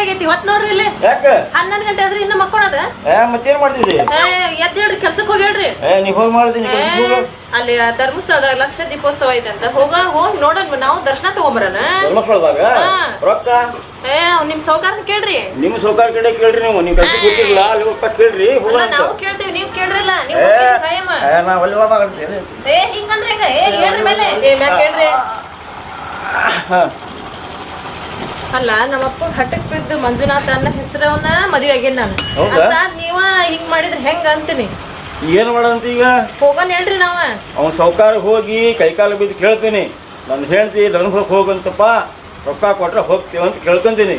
ಹೊತ್ತಾಗೈತಿ ಹೊತ್ತು ನೋಡ್ರಿ ಇಲ್ಲಿ ಯಾಕ 11 ಗಂಟೆ ಆದ್ರೆ ಇನ್ನ ಮಕ್ಕೊಳದ ಮತ್ತೇನ್ ಮಾಡ್ತಿದ್ದಿ ಎದ್ದು ಹೇಳ್ರಿ ಕೆಲ್ಸಕ್ಕೆ ಹೋಗಿ ಹೇಳ್ರಿ ನೀ ಹೋಗಿ ಮಾಡ್ತೀನಿ ಅಲ್ಲಿ ಧರ್ಮಸ್ಥಳದಾಗ ಲಕ್ಷ ದೀಪೋತ್ಸವ ಐತೆ ಅಂತ ಹೋಗಿ ನೋಡೋಣ ನಾವು ದರ್ಶನ ತಗೊಂಬರನ ಧರ್ಮಸ್ಥಳದಾಗ ರೊಕ್ಕ ನಿಮ್ ಸೌಕಾರನ ಕೇಳ್ರಿ ನಿಮ್ ಸೌಕಾರ ಕಡೆ ಕೇಳ್ರಿ ನೀವು ಕೆಲ್ಸ ಗೊತ್ತಿರಲ್ಲ ಅಲ್ಲಿ ಹೋಗ್ತಾ ಕೇಳ್ರಿ ನಾವು ಕೇಳ್ತೇವಿ ನೀವ್ ಕೇಳ್ರಲ್ಲ ನೀವು ನಾ ಒಳ್ಳೆ ಮಾತಾಡ್ತೀನಿ ಹಿಂಗಂದ್ರೆ ಹೆಂಗ ಹೇಳ್ರಿ ಮೇಲೆ ಕೇಳ್ರಿ ಅಲ್ಲ ನಮ್ಮಪ್ಪ ಹಠಕ್ ಬಿದ್ದು ಮಂಜುನಾಥ ಅನ್ನೋ ಹೆಸರವನ್ನ ಮದುವೆ ಆಗೇನ್ ನಾನು ಅಂತ ನೀವ ಹಿಂಗ್ ಮಾಡಿದ್ರೆ ಹೆಂಗ ಅಂತೀನಿ ಏನ್ ಮಾಡಂತ ಈಗ ಹೋಗೋಣ ಹೇಳ್ರಿ ನಾವ ಅವ್ನ ಸೌಕಾರ ಹೋಗಿ ಕೈಕಾಲು ಬಿದ್ದು ಕೇಳ್ತೀನಿ ನನ್ನ ಹೇಳ್ತಿ ಧರ್ಮಸ್ಥಳಕ್ಕೆ ಹೋಗಂತಪ್ಪ ರೊಕ್ಕ ಕೊಟ್ರೆ ಹೋಗ್ತೀವಿ ಅಂತ ಕೇಳ್ಕೊಂತೀನಿ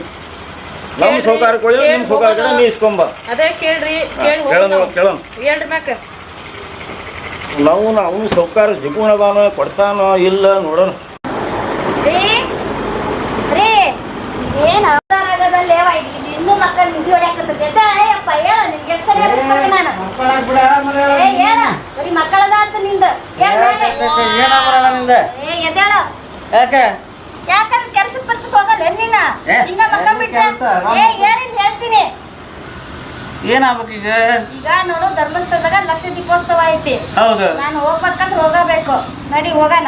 ನಮ್ಮ ಸೌಕಾರ ಕೊಡಿ ನಿಮ್ ಸೌಕಾರ ಕಡೆ ನೀ ಇಸ್ಕೊಂಬ ಅದೇ ಕೇಳ್ರಿ ಕೇಳೋಣ ಹೇಳ್ರಿ ಮ್ಯಾಕ ನಾವು ಅವನು ಸೌಕಾರ ಜಿಗುಣದಾನ ಕೊಡ್ತಾನೋ ಇಲ್ಲ ನೋಡೋಣ ಏನ್ ಅವತಾರದಲ್ಲಿ ಇನ್ನೂ ಮಕ್ಕಳು ನಿಧಿ ಹೊಡ್ಯಾಕತ್ತೈತಿ ಅಯ್ಯಪ್ಪ ಹೇಳ ನಿನ್ಗೆ ಎಷ್ಟು ನಾನು ಬರೀ ಮಕ್ಕಳದ ಅಂತ ನಿಂದ ಎದ್ದೇಳ ಯಾಕಂದ್ರೆ ಕೆಲ್ಸಕ್ಕೆ ಪರ್ಸಕ್ ಹೋಗಲ್ಲ ನೀನ ಹಿಂಗ ಮಕ್ಕ ಬಿಟ್ಟ ಹೇಳಿದ್ ಹೇಳ್ತೀನಿ ಏನಾಗ್ಬೇಕು ಈಗ ನೋಡು ಧರ್ಮಸ್ಥಳದಾಗ ಲಕ್ಷ ದೀಪೋತ್ಸವ ಐತಿ ಹೌದು ನಾನು ಹೋಗ್ಬೇಕಂದ್ರೆ ಹೋಗಬೇಕು ನಡಿ ಹೋಗೋಣ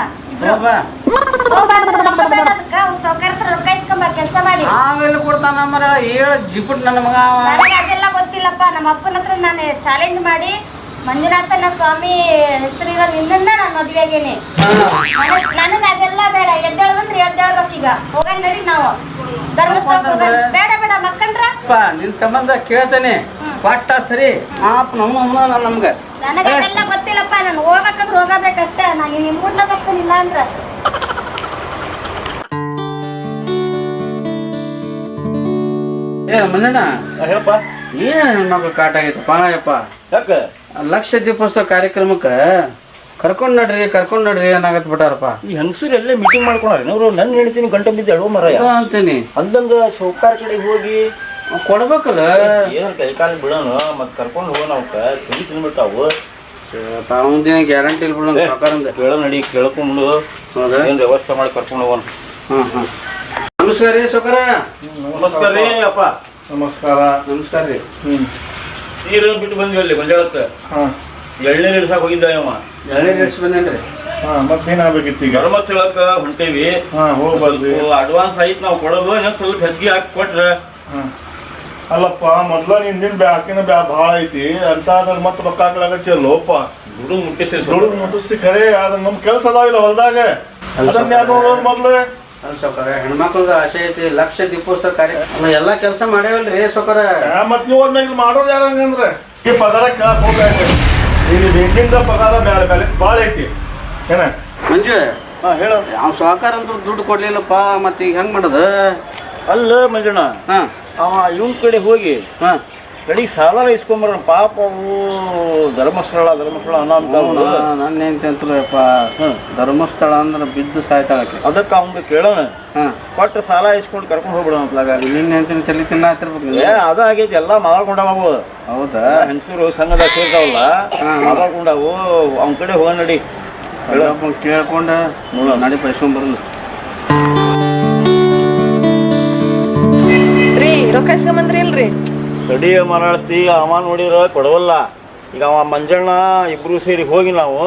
ಸೌಕರ್ಯ ರೊಕ್ಕ ಇಸ್ಕೊಂಬ ಕೆಲಸ ಮಾಡಿ ಆಮೇಲೆ ಕೊಡ್ತಾನ ಹೇಳ ಜಿಪುಟ್ ನನ್ನ ಮಗ ನನಗೆ ಅದೆಲ್ಲ ಗೊತ್ತಿಲ್ಲಪ್ಪ ನಮ್ಮ ಅಪ್ಪನ ಹತ್ರ ನಾನು ಚಾಲೆಂಜ್ ಮಾಡಿ ಮಂಜುನಾಥನ ಸ್ವಾಮಿ ಹೆಸರಿರೋ ನಿನ್ನ ನಾನು ಮದುವೆ ಆಗೇನಿ ನನಗೆ ಅದೆಲ್ಲ ಬೇಡ ಎದ್ದೇಳಂದ್ರೆ ಎದ್ದೇಳ್ಬೇಕೀಗ ಹೋಗೋಣ ನಡಿ ನಾವು ಧರ್ಮಸ್ಥಳ ಬೇಡ ಬೇಡ ಮಕ್ಕಂಡ್ರ ನಿನ್ ಸಂಬಂಧ ಕೇಳ್ತೇನೆ ಪಟ್ಟ ಸರಿ ಆಪ್ ನಮ್ಗ ನನಗೆ ಅದೆಲ್ಲ ಗೊತ್ತಿಲ್ಲಪ್ಪ ನಾನು ಹೋಗ್ಬೇಕಂದ್ರೆ ಹೋಗಬೇಕಷ್ಟೇ ನಾನು ನಿಮ್ ಊಟ ಬರ್ತಾನಿಲ್ಲ ಅಂದ್ರ ಮಂಜಣ್ಣ ಹೇಳಪ್ಪ ಏನ್ ಮಕ್ಳು ಕಾಟ ಆಗೈತಪ್ಪ ಯಪ್ಪ ಯಾಕ ಲಕ್ಷ ದೀಪೋತ್ಸವ ಕಾರ್ಯಕ್ರಮಕ್ಕ ಕರ್ಕೊಂಡ್ ನಡ್ರಿ ಏನಾಗತ್ ಬಿಟ್ಟಾರಪ್ಪ ಈ ಹೆಂಗಸರು ಎಲ್ಲೇ ಮೀಟಿಂಗ್ ಮಾಡ್ಕೊಂಡ್ರಿ ಅವ್ರು ನನ್ನ ಹೇಳ್ತೀನಿ ಗಂಟೆ ಬಿದ್ದು ಎಡವ ಮರ ಅಂತೀನಿ ಅಂದಂಗ ಸೌಕಾರ ಕಡೆ ಹೋಗಿ ಕೊಡ್ಬೇಕಲ್ಲ ಏನ್ ಕೈಕಾಲು ಬಿಡೋಣ ಮತ್ ಕರ್ಕೊಂಡು ಹೋಗೋಣ ಅವಕ್ಕ ತಿಳಿ ತಿನ್ಬಿಟ್ಟಾವು ಅವನ ಗ್ಯಾರಂಟಿ ಇಲ್ಲ ಬಿಡೋಣ ಕೇಳ ನಡಿ ಕೇಳ್ಕೊಂಡು ಏನ್ ವ್ಯವಸ್ಥೆ ಮಾಡಿ ಕರ್ಕೊಂಡು ಹೋಗೋಣ ನಮಸ್ಕಾರ ರೀ ಸೌಕರ ನಮಸ್ಕಾರ ರೀ ಅಪ್ಪ ನಮಸ್ಕಾರ ರೀ ನೀರು ಬಿಟ್ಟು ಬಂದ್ವಿ ಅಲ್ಲಿ ಮಂಜಾಳಕ್ಕೆ ಎಳ್ನೀರು ಇಡ್ಸಕ್ ಹೋಗಿದ್ದ ಅವ ಎಳ್ನೀರು ಇಡ್ಸಿ ಬಂದೇನ್ರಿ ಮತ್ತೇನಾಗಬೇಕಿತ್ತು ಈಗ ಧರ್ಮಸ್ಥಳಕ್ಕೆ ಹೊಂಟೇವಿ ಹೋಗ್ಬಾರ್ದು ಅಡ್ವಾನ್ಸ್ ಆಯ್ತು ನಾವು ಕೊಡೋದು ಇನ್ನೊಂದು ಸ್ವಲ್ಪ ಹೆಚ್ಚಿಗೆ ಹಾಕಿ ಕೊಟ್ರೆ ಅಲ್ಲಪ್ಪ ಮೊದ್ಲ ನಿಂದಿನ ಬ್ಯಾಕಿನ ಭಾಳ ಐತಿ ಅಂತ ಮತ್ತೆ ರೊಕ್ಕ ಹಾಕ್ಲಾಗತ್ತೆ ಲೋಪ ದುಡ್ಡು ಮುಟ್ಟಿಸ್ತಿ ಖರೆ ಅದ ನಮ್ ಕೆಲಸ ಅದಾವಿಲ್ಲ ಹೊಲ್ದಾಗ ಅದನ್ನ ಯಾರು ನೋಡೋರು ಮೊದ್ಲು ಸೌಕರ ಹೆಣ್ಮಕ್ಳದ ಆಸೆ ಐತಿ ಲಕ್ಷ ದೀಪೋತ್ಸವ ಕಾರ್ಯಕ್ರಮ ಎಲ್ಲಾ ಕೆಲಸ ಮಾಡ್ಯಾವಲ್ರಿ ಸೌಕರ ಮತ್ ನೀವು ಒಂದ್ ಮಾಡೋರು ಯಾರ ಹಂಗಂದ್ರೆ ಈ ಪಗಾರ ಕೇಳಕ್ ಹೋಗ್ಬೇಕು ಇಲ್ಲಿ ಹಿಂದಿಂದ ಪಗಾರ ಬ್ಯಾಲೆ ಭಾಳ ಐತಿ ಏನ ಮಂಜು ಹೇಳ ಯಾವ ಸಹಕಾರ ಅಂತ ದುಡ್ಡು ಕೊಡ್ಲಿಲ್ಲಪ್ಪ ಮತ್ತೆ ಈಗ ಹೆಂಗ್ ಮಾಡೋದು ಅಲ್ಲ ಮಂಜಣ್ಣ ಅವ ಇವನ್ ಕಡೆ ಹೋಗಿ ಕಡೆಗೆ ಸಾಲ ಇಸ್ಕೊಂಬರ ಪಾಪ ಅವು ಧರ್ಮಸ್ಥಳ ಅನ್ನೋ ನನ್ನ ಎಂತಂತಲಪ್ಪ ಧರ್ಮಸ್ಥಳ ಅಂದ್ರೆ ಬಿದ್ದು ಸಾಯ್ತಾಳಕ್ಕೆ ಅದಕ್ಕೆ ಅವಂಗ ಕೇಳೋಣ ಕೊಟ್ಟು ಸಾಲ ಇಸ್ಕೊಂಡು ಕರ್ಕೊಂಡು ಹೋಗ್ಬಿಡೋಣ ಅಂತಲಾಗ ನಿನ್ನ ಎಂತಿನ ತಲೆ ತಿನ್ನ ಹತ್ತಿರ್ಬೇಕು ಅದ ಆಗೈತಿ ಎಲ್ಲ ಮಾತಾಡ್ಕೊಂಡಾವು ಹೌದಾ ಹೆಂಗಸರು ಸಂಘದ ಸೇರ್ತಾವಲ್ಲ ಮಾತಾಡ್ಕೊಂಡಾವು ಅವನ ಕಡೆ ಹೋಗೋಣ ನಡಿ ಕೇಳ್ಕೊಂಡ ನೋಡ ನಡಿ ಪೈಸ್ಕೊಂಡ್ ರೀ ರೊಕ್ಕ ಇಸ್ಕೊಂಬಂದ್ರಿ ಇಲ್ರಿ ತಡಿಯ ಮರಾಳ್ತಿ ಅವ ನೋಡಿರ ಕೊಡವಲ್ಲ ಈಗ ಅವ ಮಂಜಣ್ಣ ಇಬ್ರು ಸೇರಿ ಹೋಗಿ ನಾವು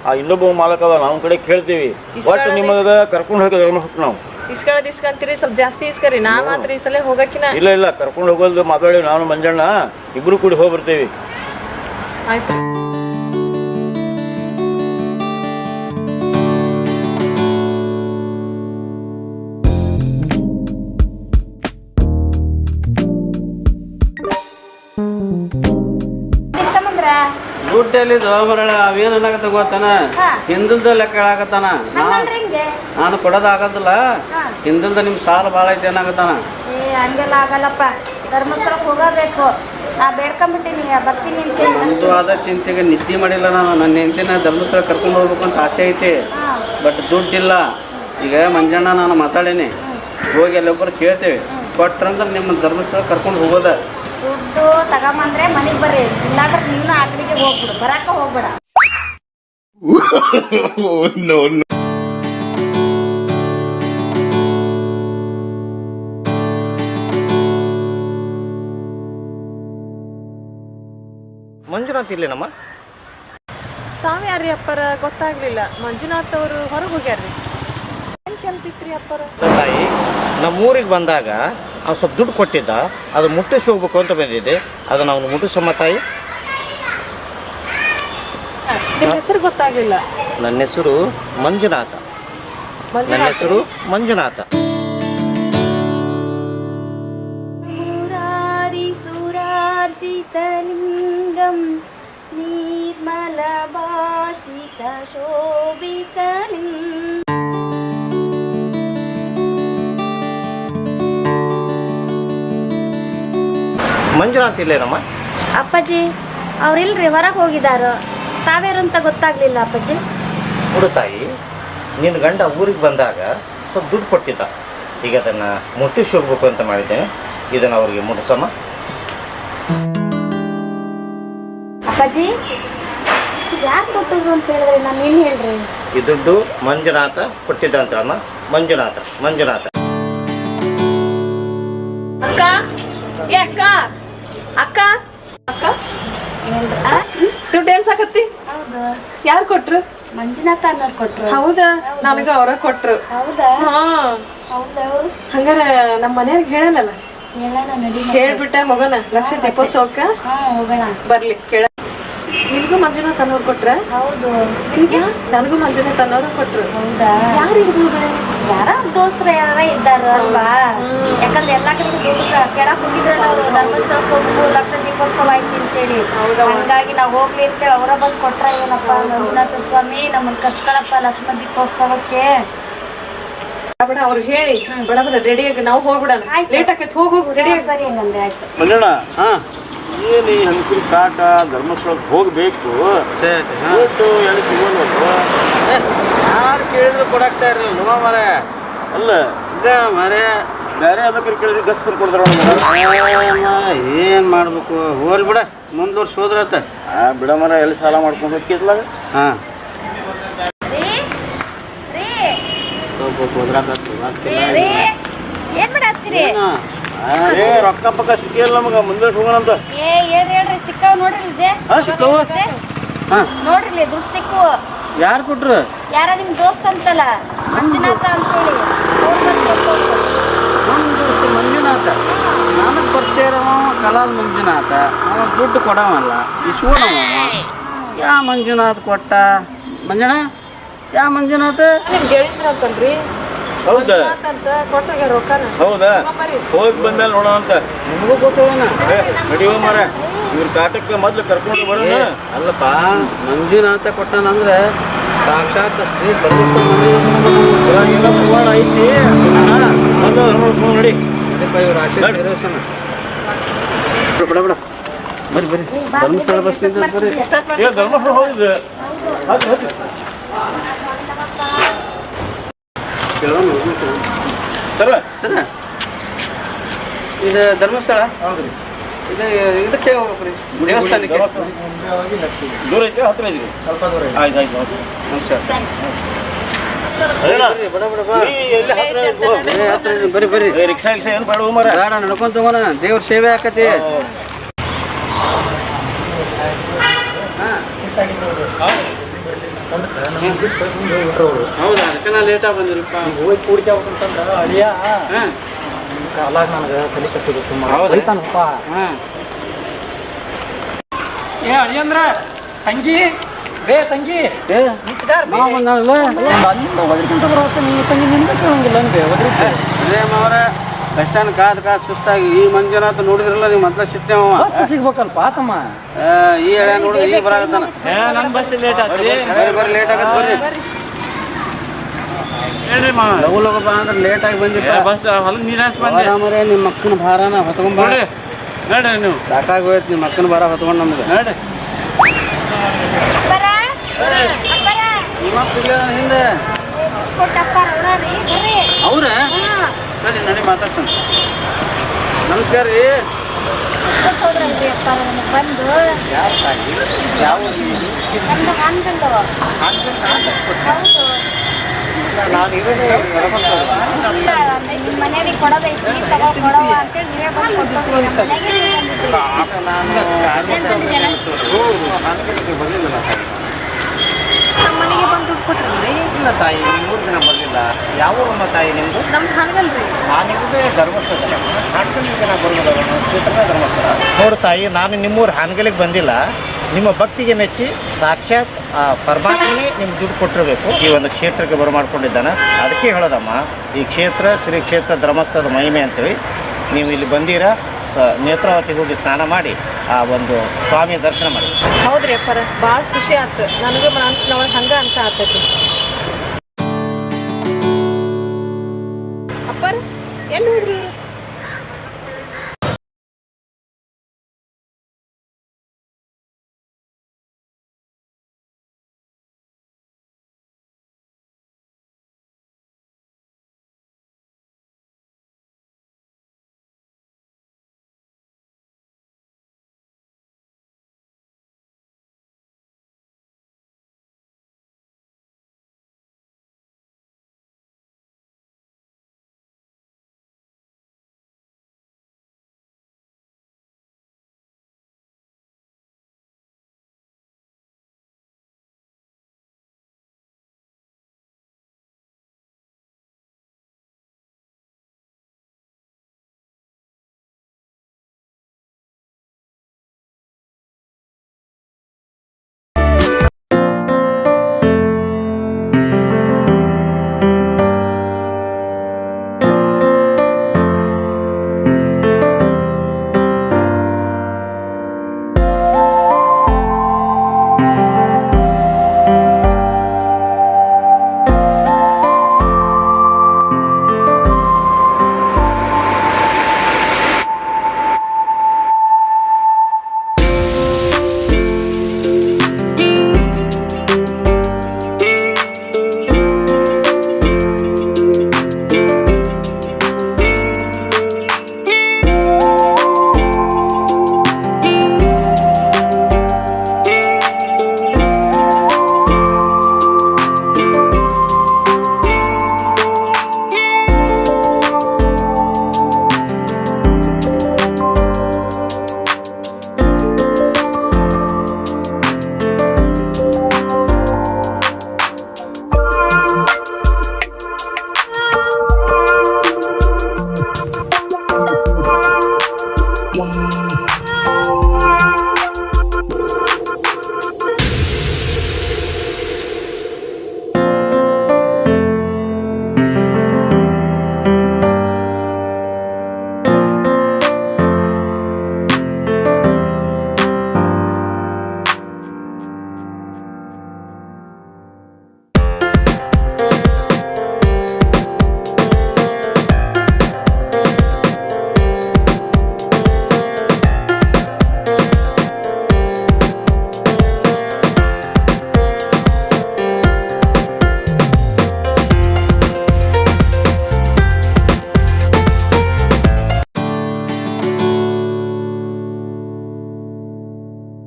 ಆ ಇನ್ನೊಬ್ಬ ಮಾಲಕ ಅದ ನಾವು ಕಡೆ ಕೇಳ್ತೀವಿ ಒಟ್ಟು ನಿಮಗ ಕರ್ಕೊಂಡು ಹೋಗಿ ನಾವು ಇಸ್ಕೊಂತೀರಿ ಸ್ವಲ್ಪ ಜಾಸ್ತಿ ಇಸ್ಕರಿ ನಾ ಮಾತ್ರ ಈ ಸಲ ಹೋಗಕ್ಕಿನ ಇಲ್ಲ ಕರ್ಕೊಂಡು ಹೋಗೋದು ಮಾತಾಡಿ ನಾನು ಮಂಜಣ್ಣ ಇಬ್ರು ಕೂಡಿ ಹೋಗಿ ಬರ್ತೀವಿ ಆಯ್ತು ದುಡ್ಡಲ್ಲಿ ಬರಳ ಅವೇನ್ ಅನ್ನಕತ್ತ ಗೊತ್ತಾನ ಹಿಂದಲ್ದ ಲೆಕ್ಕ ಹೇಳಾಕತ್ತಾನ ನಾನು ಕೊಡೋದಾಗದಿಲ್ಲ ಹಿಂದಲ್ದ ನಿಮ್ ಸಾಲ ಭಾಳ ಐತಿ ಏನಾಗತ್ತಾನ ಹಂಗೆಲ್ಲ ಆಗಲ್ಲಪ್ಪ ಧರ್ಮಸ್ಥಳಕ್ಕೆ ಹೋಗಬೇಕು ನಾ ಬೇಡ್ಕೊಂಡ್ಬಿಟ್ಟಿನಿ ಬರ್ತೀನಿ ನಮ್ದು ಆದ ಚಿಂತೆಗೆ ನಿದ್ದೆ ಮಾಡಿಲ್ಲ ನಾನು ನನ್ನ ಹೆಂಡತಿನ ಧರ್ಮಸ್ಥಳ ಕರ್ಕೊಂಡು ಹೋಗ್ಬೇಕು ಅಂತ ಆಸೆ ಐತಿ ಬಟ್ ದುಡ್ಡಿಲ್ಲ ಈಗ ಮಂಜಣ್ಣ ನಾನು ಮಾತಾಡೇನಿ ಹೋಗಿ ಅಲ್ಲೊಬ್ಬರು ಕೇಳ್ತೇವೆ ಕೊಟ್ರಂದ್ರೆ ನಿಮ್ಮ ಧರ್ಮಸ್ಥಳ ಕರ್ಕೊಂಡು ಹೋಗೋದ ದುಡ್ಡು ತಗೊಂಬಂದ್ರೆ ಮನೆಗೆ ಬರ್ರಿ ಇಲ್ಲಾಂದ್ರೆ ನೀನು ಆ ಕಡೆಗೆ ಹೋಗ್ಬಿಡು ಬರಾಕ ಹೋಗ್ಬೇಡ ಮಂಜುನಾಥ್ ಇಲ್ಲೇನಮ್ಮ? ತಾವ್ಯಾರ್ರಿ ಅಪ್ಪರ ಗೊತ್ತಾಗ್ಲಿಲ್ಲ. ಮಂಜುನಾಥ್ ಅವರು ಹೊರಗೆ ಹೋಗ್ಯಾರ್ರಿ. ಏನ್ ಕೆಲ್ಸ ಇತ್ರಿ ಅಪ್ಪರ? ತಾಯಿ ನಮ್ಮೂರಿಗೆ ಬಂದಾಗ ಅವ್ನು ಸ್ವಲ್ಪ ದುಡ್ಡು ಕೊಟ್ಟಿದ್ದ, ಅದು ಮುಟ್ಟಿಸಿ ಹೋಗ್ಬೇಕು ಅಂತ ಬಂದಿದ್ದೆ. ಅದನ್ನು ಅವನು ಮುಟ್ಟಿಸಮ್ಮ ತಾಯಿ. ನಿಮ್ಮ ಹೆಸರು ಗೊತ್ತಾಗ್ಲಿಲ್ಲ. ನನ್ನ ಹೆಸರು ಮಂಜುನಾಥ. ನನ್ನ ಹೆಸರು ಮಂಜುನಾಥ. ಮುರಾರಿ ಸುರಾರ್ಜಿತಲಿಂಗಂ ನಿರ್ಮಲ ಭಾಷಿತ ಶೋಭಿತಲಿಂಗಂ. ಮಂಜುನಾಥ್ ಇಲ್ಲೇನಮ್ಮ? ಅಪ್ಪಾಜಿ ಅವ್ರಿಲ್ರಿ, ಹೊರಗೆ ಹೋಗಿದಾರ. ತಾವ್ಯಾರು ಅಂತ ಗೊತ್ತಾಗ್ಲಿಲ್ಲ ಅಪ್ಪಾಜಿ. ಹುಡು ತಾಯಿ, ನಿನ್ನ ಗಂಡ ಊರಿಗೆ ಬಂದಾಗ ಸ್ವಲ್ಪ ದುಡ್ಡು ಕೊಟ್ಟಿದ್ದ. ಈಗ ಅದನ್ನು ಮುಟ್ಟಿಸಿ ಹೋಗ್ಬೇಕು ಅಂತ ಮಾಡಿದ್ದೇನೆ. ಇದನ್ನು ಅವ್ರಿಗೆ ಮುಟ್ಟಿಸಮ್ಮ. ಅಪ್ಪಾಜಿ ಯಾಕೆ ಕೊಟ್ಟರು ಅಂತ ಹೇಳಿದ್ರೆ ನಾನು ಏನು ಹೇಳ್ರಿ? ಈ ದುಡ್ಡು ಮಂಜುನಾಥ ಕೊಟ್ಟಿದ್ದ ಅಂತ ಅಮ್ಮ. ಮಂಜುನಾಥ ಮಂಜುನಾಥ. ಅಕ್ಕ, ಏ ಅಕ್ಕ, ಅಕ್ಕ, ಅಕ್ಕ, ದುಡ್ಡು ಎಣ್ಸಾಕತ್ತಿ? ಹೌದು, ಯಾರು ಕೊಟ್ರು? ಮಂಜುನಾಥ ಅನ್ನೋರು ಕೊಟ್ರು. ಹೌದಾ? ನನಗ ಅವರ ಕೊಟ್ರು. ಹೌದಾ? ಹಾ, ಹೌದಾ? ಹಂಗಾರ ನಮ್ಮ ಮನೆಯವ್ರಿಗೆ ಹೇಳಲ್ಲ. ಹೇಳೋಣ ನಡಿ. ಹೇಳ್ಬಿಟ್ಟ ಮಗನ ಲಕ್ಷ ದೀಪೋತ್ಸವಕ್ಕ ಹಾ ಹೋಗೋಣ. ಬರ್ಲಿ ಕೇಳ. ನಿನ್ಗೂ ಮಂಜುನಾಥ್ ಅನ್ನೋರು ಕೊಟ್ರ? ಹೌದು. ನಿನ್ಗೆ? ನನಗೂ ಮಂಜುನಾಥ್ ಅನ್ನೋರು ಕೊಟ್ರು. ಹೌದಾ? ಯಾರು ಇರ್ಬೋದು? ಯಾರ ದೋಸ್ತರ ಯಾರ ಇದ್ದಾರ ಅಲ್ವಾ? ಯಾಕಂದ್ರೆ ಎಲ್ಲಾ ಕಡೆ ದುಡ್ಡು ಕೇಳಕ್ ಹೋಗಿದ್ರಲ್ಲ ಅವ್ರು, ಧರ್ಮಸ್ಥಳಕ್ಕೆ ಹೋಗ್ಬೇಕು ಲಕ್ಷ ದೀಪೋತ್ಸವ ಐತಿ ಅಂತೇಳಿ. ಹಂಗಾಗಿ ನಾವ್ ಹೋಗ್ಲಿ ಅಂತೇಳಿ ಅವರ ಬಂದು ಕೊಟ್ರ. ಏನಪ್ಪ ಮಂಜುನಾಥ ಸ್ವಾಮಿ ನಮ್ಮನ್ನ ಕರ್ಸ್ಕೊಳಪ್ಪ ಲಕ್ಷ್ಮ ದೀಪೋತ್ಸವಕ್ಕೆ. ಬಿಡ ಅವ್ರಿಗೆ ಹೇಳಿ ಬಡ ಬಡ ರೆಡಿಯಾಗಿ ನಾವು ಹೋಗ್ಬಿಡೋಣ. ಲೇಟ್ ಆಕೈತಿ, ಹೋಗು ರೆಡಿ. ಸರಿ ಹಂಗಂದ್ರೆ ಆಯ್ತು. ಮಂಜಣ್ಣ, ಏನು ಈ ಹಂಚಿನ ಕಾಟ ಧರ್ಮಸ್ಥಳಕ್ಕೆ ಹೋಗಬೇಕು. ದುಡ್ಡು ಎಲ್ಲಿ ಸಿಗೋಲ್ವಲ್ವ? ಯಾರು ಕೇಳಿದ್ರು ಕೊಡಾಕ್ತಾ ಇರಲಿಲ್ಲ ಮರ. ಅಲ್ಲ ಈಗ ಮರೆ ಬೇರೆ ಅದಕ್ಕೆ ಕೇಳಿದ್ರೆ ಗಸ್ಸರು ಕೊಡ್ತಾರ. ಏನು ಮಾಡ್ಬೇಕು? ಹೋಲ್ ಬಿಡ, ಮುಂದ್ವರ್ಷ ಹೋದ್ರತ್ತ. ಬಿಡ ಮರ, ಎಲ್ಲಿ ಸಾಲ ಮಾಡ್ಕೊಂಡು ಹೋಗ್ತಿದ್ಲಾಗ. ಹಾಂ ಏನ್ ಮಾಡತ್ತೀರಿ? ರೊಕ್ಕ ಪಕ್ಕ ಸಿಕ್ಕಿಲ್ಲ ನಮಗ. ಮುಂದೆ ಹೋಗೋಣಂತ. ಹೇಳ್ರಿ ಸಿಕ್ಕಾವ್ ನೋಡ್ರಿ. ಇದೆ ಸಿಕ್ಕವು? ಹಾಂ ನೋಡ್ರಿ ದುಡ್ಡು ಸಿಕ್ಕವು. ಯಾರು ಕೊಟ್ರು? ಯಾರ ನಿಮ್ ದೋಸ್ತ್ ಅಂತಲ್ಲ ಮಂಜುನಾಥ ಅಂತೇಳಿ. ನಮ್ಮ ದೋಸ್ತ ಮಂಜುನಾಥ. ನನಗೆ ಪರಿಚಯ ಇರೋವ ಕಲಾದ ಮಂಜುನಾಥ. ಅವ ದುಡ್ಡು ಕೊಡವಲ್ಲ, ಇಸ್ಕೊಳವ. ಯಾ ಮಂಜುನಾಥ್ ಕೊಟ್ಟ? ಮಂಜಣ್ಣ, ಯಾ ಮಂಜುನಾಥ? ನಿಮ್ಗೆ ಹೇಳಿದ್ರ ಅಂತಲ್ರಿ? ಹೌದಾ? ಅಂತ ಕೊಟ್ಟಾಗ ರೊಕ್ಕನ. ಹೌದಾ? ಹೋಗಿ ಬಂದ್ಮೇಲೆ ನೋಡೋಣ ಅಂತ. ನಿಮಗೂ ಗೊತ್ತೇನ? ನಡಿಯೋ ಮರ, ಇವ್ರ ಕಾಟಕ್ಕೆ ಮೊದ್ಲು ಕರ್ಕೊಂಡು ಬರೋಣ. ಅಲ್ಲಪ್ಪ, ಮಂಜುನಾಥ ಕೊಟ್ಟಾನಂದ್ರೆ ಸಾಕ್ಷಾತ್ ಶ್ರೀ ಏನೋ ಪ್ರಮಾಣ ಐತಿ. ನೋಡಿ ಇವ್ರ ಆಶೀರ್ವಾದ ಇರೋಸನ. ಬಿಡ ಬಿಡ, ಬರ್ರಿ ಬರ್ರಿ, ಧರ್ಮಸ್ಥಳ ಬಸ್ ನಿಂತ ಬರ್ರಿ. ಧರ್ಮಸ್ಥಳ ಹೋಗಿದ್ದೆ. ಸರ ಸರ, ಇದು ಧರ್ಮಸ್ಥಳ. ಹೌದ್ರಿ. ಇದು ಇದಕ್ಕೆ ಹೋಗ್ಬೇಕ್ರಿ, ದೇವಸ್ಥಾನಕ್ಕೆ. ದೂರ ಐತಿ ಹತ್ರ ಐತಿ? ಸ್ವಲ್ಪ ದೂರ. ಆಯ್ತು ಆಯ್ತು. ನಮಸ್ಕಾರ. ಬಡ ಬಡ ಬಾ. ಬರ್ರಿ ಬರ್ರಿ. ರಿಕ್ಷಾ ಗಿಕ್ಷಾ ಏನು ಬೇಡ ಮರ. ಬೇಡ, ನಡ್ಕೊಂತ ತಗೋಣ. ದೇವ್ರ ಸೇವೆ ಆಕತಿ. ಹೌದಾ? ಅದಕ್ಕೆ ನಾ ಲೇಟಾಗಿ ಬಂದಿರಪ್ಪ. ಹೋಗಿ ಕೂಡ್ಕ್ಯಾಬೇಕಂತಂದ್ರೆ ಅಳಿಯ ಕಾಲಾಗ ನನಗೆ ತಲೆ ಕಟ್ಟಿದ್ದು ತುಂಬ. ಹೌದಪ್ಪ. ಏ ಅಳಿಯಂದ್ರ ತಂಗಿ, ಬೇ ತಂಗಿ ಅದೇ ಮಾವ್ರ, ಬೆಸ್ಟನ್ ಕಾದ್ ಸುಸ್ತಾಗಿ ಈ ಮಂಜುನಾಥ ನೋಡಿದ್ರಲ್ಲ ನೀವು ಮೊದ್ಲ ಸಿಟ್ಟೆವ. ಸಿಗ್ಬೇಕಲ್ಪ ತಮ್ಮ. ಈ ಎಳೆ ನೋಡಿದ್ರೆ ಈಗ ಬರಾಕತ್ತಾನ. ಬರ್ರಿ ಲೇಟ್ ಆಗತ್ ಬರ್ರಿ. ಲಗು ಲಗು ಬಾ ಅಂದ್ರೆ ಲೇಟ್ ಆಗಿ ಬಂದಿಪ್ಪ. ಮರೆ ನಿಮ್ಮ ಅಕ್ಕನ ಭಾರನ ಹೊತ್ಕೊಂಡ್ ಬರ್ರಿ. ನೋಡ್ರಿ ನೀವು ಸಾಕಾಗಿ ಹೋಯ್ತು ನಿಮ್ಮ ಅಕ್ಕನ ಭಾರ ಹೊತ್ಕೊಂಡ್ ನಮ್ಗೆ. ನೋಡ್ರಿ ಹಿಂದೆ ಅವ್ರ ನಡಿ ನಡಿ ಮಾತಾಡ್ತಾನೆ. ನಮಸ್ಕಾರ ರೀ. ಬಂದು ಯಾವ ನಿಮ್ಮ ಮನೆಯವ್ರಿಗೆ ಕೊಡೋದೈತಿ ತಗೋ ಕೊಡವ ಅಂತೇಳಿ ನೀವೇ ಬಂದು ಬಂದಿದ್ದೇನೆ. ಬರಲಿಲ್ಲ ತಾಯಿ. ನಮ್ಮ ಮನೆಗೆ ಬಂದು ದುಡ್ಡು ಕೊಟ್ರಲ್ರಿ? ಇಲ್ಲ ತಾಯಿ, 3 ದಿನ ಬರಲಿಲ್ಲ. ಯಾವ ಊರಮ್ಮ ತಾಯಿ ನಿಮ್ಮದು? ನಮ್ದು ಹಾನಗಲ್ರಿ. ನಿಮ್ಮದೇ ಧರ್ಮಸ್ಥಳ, ಹಾಡ್ಕೊಂಡು ಜನ ಬರೋದಲ್ಲ, ಕ್ಷೇತ್ರನೇ ಧರ್ಮಸ್ಥಳ. ನೋಡು ತಾಯಿ, ನಾನು ನಿಮ್ಮೂರು ಹಾನಗಲಿಗೆ ಬಂದಿಲ್ಲ. ನಿಮ್ಮ ಭಕ್ತಿಗೆ ಮೆಚ್ಚಿ ಸಾಕ್ಷಾತ್ ಪರಮಾತ್ಮನೇ ನಿಮ್ಗೆ ದುಡ್ಡು ಕೊಟ್ಟಿರಬೇಕು. ಈ ಒಂದು ಕ್ಷೇತ್ರಕ್ಕೆ ಬರಮಾಡ್ಕೊಂಡಿದ್ದಾನೆ. ಅದಕ್ಕೆ ಹೇಳೋದಮ್ಮ, ಈ ಕ್ಷೇತ್ರ ಶ್ರೀ ಕ್ಷೇತ್ರ ಧರ್ಮಸ್ಥಳದ ಮಹಿಮೆ ಅಂತೇಳಿ ನೀವು ಇಲ್ಲಿ ಬಂದಿರಾ, ನೇತ್ರಾವತಿಗೆ ಹೋಗಿ ಸ್ನಾನ ಮಾಡಿ ಆ ಒಂದು ಸ್ವಾಮಿಯ ದರ್ಶನ ಮಾಡಿ. ಹೌದ್ರಿ ಅಪ್ಪರ, ಭಾಳ ಖುಷಿ ಆಯ್ತು. ನನಗೂ ಮನಸ್ಸಿನೊಳಗೆ ಹಂಗೆ ಅನ್ಸ ಆತೈತಿ. ಅಪ್ಪರ ಎಲ್ಲಿ ಹೋದ್ರಿ?